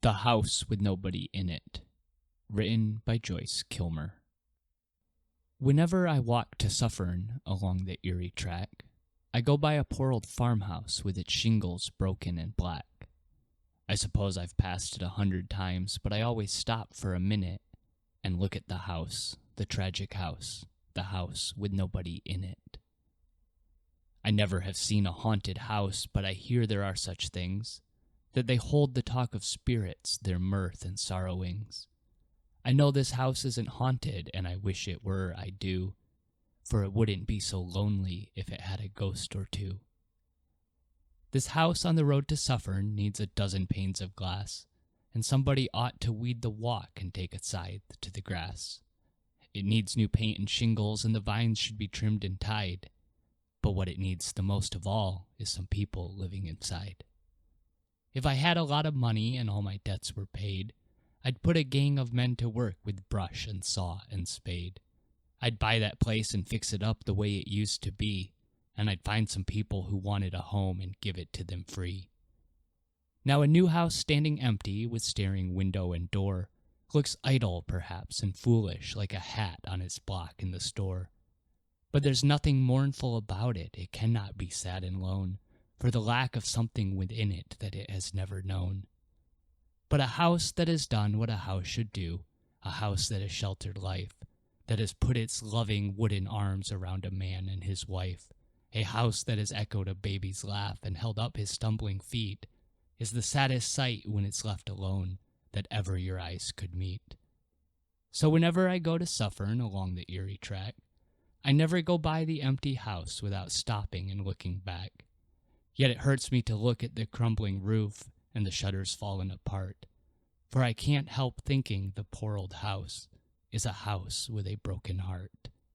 The House with Nobody in It, written by Joyce Kilmer. Whenever I walk to Suffern along the Erie track, I go by a poor old farmhouse with its shingles broken and black. I suppose I've passed it 100 times, but I always stop for a minute and look at the house, the tragic house, the house with nobody in it. I never have seen a haunted house, but I hear there are such things, that they hold the talk of spirits, their mirth and sorrowings. I know this house isn't haunted, and I wish it were, I do, for it wouldn't be so lonely if it had a ghost or two. This house on the road to Suffern needs a dozen panes of glass, and somebody ought to weed the walk and take a scythe to the grass. It needs new paint and shingles, and the vines should be trimmed and tied, but what it needs the most of all is some people living inside. If I had a lot of money and all my debts were paid, I'd put a gang of men to work with brush and saw and spade. I'd buy that place and fix it up the way it used to be, and I'd find some people who wanted a home and give it to them free. Now a new house standing empty with staring window and door looks idle perhaps and foolish like a hat on its block in the store. But there's nothing mournful about it, it cannot be sad and lone, for the lack of something within it that it has never known. But a house that has done what a house should do, a house that has sheltered life, that has put its loving wooden arms around a man and his wife, a house that has echoed a baby's laugh and held up his stumbling feet, is the saddest sight when it's left alone that ever your eyes could meet. So whenever I go to Suffern along the Erie track, I never go by the empty house without stopping and looking back. Yet it hurts me to look at the crumbling roof and the shutters fallen apart, for I can't help thinking the poor old house is a house with a broken heart.